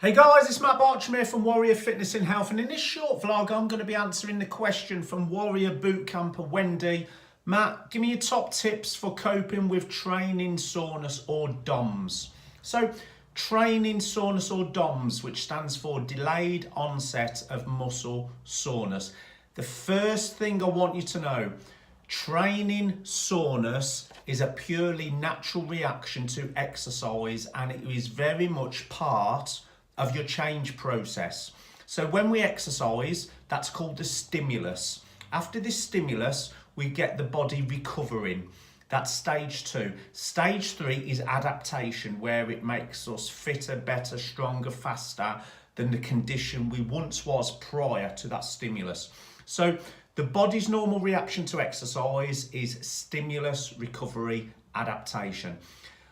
Hey guys, it's Matt Bartram here from Warrior Fitness and Health, and in this short vlog I'm going to be answering the question from Warrior Bootcamper Wendy. Matt, give me your top tips for coping with training soreness or DOMS. So training soreness or DOMS, which stands for delayed onset of muscle soreness. The first thing I want you to know, training soreness is a purely natural reaction to exercise, and it is very much part of your change process. So when we exercise, that's called the stimulus. After this stimulus, we get the body recovering. That's stage 2. Stage 3 is adaptation, where it makes us fitter, better, stronger, faster than the condition we once was prior to that stimulus. So the body's normal reaction to exercise is stimulus, recovery, adaptation.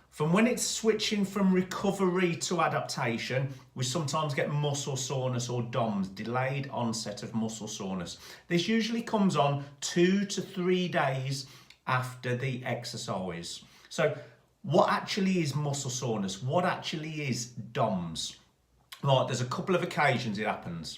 From when it's switching from recovery to adaptation, we sometimes get muscle soreness or DOMS, delayed onset of muscle soreness. This usually comes on 2 to 3 days after the exercise. So what actually is muscle soreness? What actually is DOMS? Right, there's a couple of occasions it happens.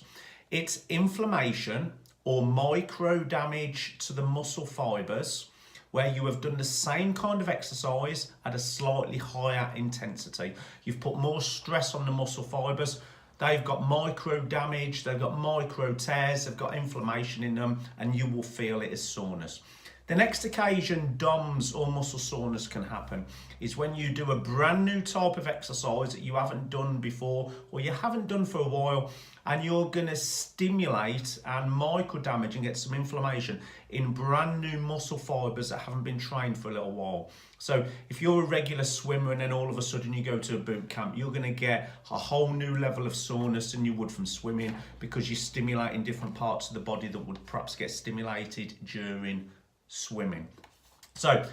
It's inflammation or micro damage to the muscle fibers, where you have done the same kind of exercise at a slightly higher intensity. You've put more stress on the muscle fibers. They've got micro damage, they've got micro tears, they've got inflammation in them, and you will feel it as soreness. The next occasion DOMS or muscle soreness can happen is when you do a brand new type of exercise that you haven't done before or you haven't done for a while, and you're going to stimulate and micro damage and get some inflammation in brand new muscle fibers that haven't been trained for a little while. So if you're a regular swimmer and then all of a sudden you go to a boot camp, you're going to get a whole new level of soreness than you would from swimming, because you're stimulating different parts of the body that would perhaps get stimulated during swimming. So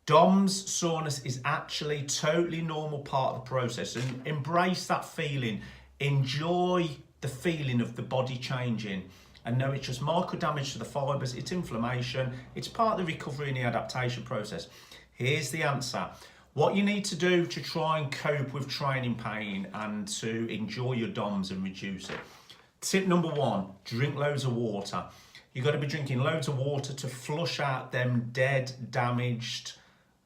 DOMS soreness is actually totally normal part of the process, and embrace that feeling. Enjoy the feeling of the body changing, and know it's just micro damage to the fibers, it's inflammation, it's part of the recovery and the adaptation process. Here's the answer. What you need to do to try and cope with training pain and to enjoy your DOMS and reduce it. Tip number 1, drink loads of water. You've got to be drinking loads of water to flush out them dead, damaged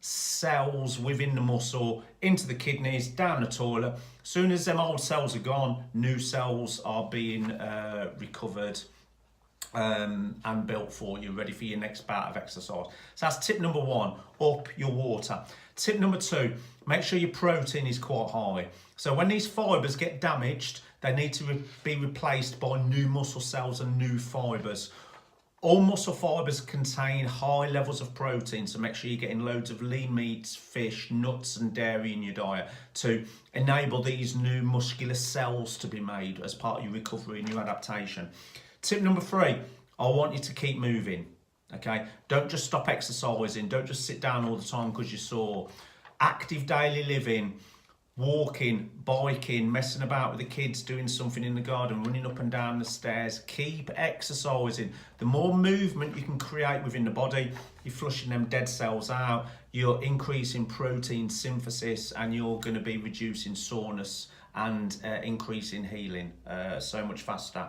cells within the muscle into the kidneys, down the toilet. As soon as them old cells are gone, new cells are being recovered and built for you, ready for your next bout of exercise. So that's tip number 1, up your water. Tip number 2, make sure your protein is quite high. So when these fibers get damaged, they need to be replaced by new muscle cells and new fibers. All muscle fibers contain high levels of protein, so make sure you're getting loads of lean meats, fish, nuts and dairy in your diet to enable these new muscular cells to be made as part of your recovery and your adaptation. Tip number 3, I want you to keep moving, okay? Don't just stop exercising, don't just sit down all the time because you're sore. Active daily living, walking, biking, messing about with the kids, doing something in the garden, running up and down the stairs. Keep exercising. The more movement you can create within the body, you're flushing them dead cells out, you're increasing protein synthesis, and you're going to be reducing soreness and increasing healing so much faster.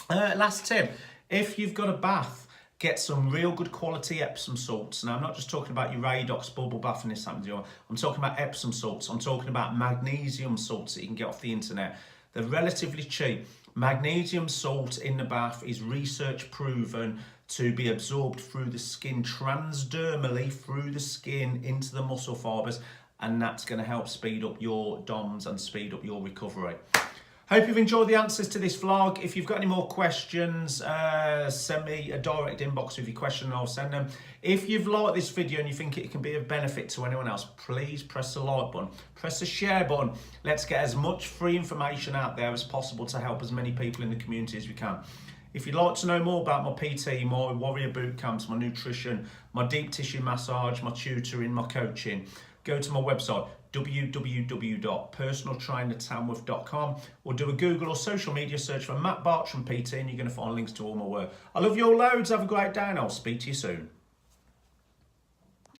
Last tip, if you've got a bath, get some real good quality Epsom salts. Now, I'm not just talking about your Radox bubble bath and this happens. I'm talking about Epsom salts. I'm talking about magnesium salts that you can get off the internet. They're relatively cheap. Magnesium salt in the bath is research proven to be absorbed through the skin transdermally, through the skin into the muscle fibers, and that's going to help speed up your DOMS and speed up your recovery. Hope you've enjoyed the answers to this vlog. If you've got any more questions, send me a direct inbox with your question and I'll send them. If you've liked this video and you think it can be of benefit to anyone else, please press the like button, press the share button. Let's get as much free information out there as possible to help as many people in the community as we can. If you'd like to know more about my PT, my Warrior Bootcamps, my nutrition, my deep tissue massage, my tutoring, my coaching, go to my website, www.personaltrainertamworth.com, or do a Google or social media search for Matt Bartram PT and you're going to find links to all my work. I love you all loads. Have a great day and I'll speak to you soon.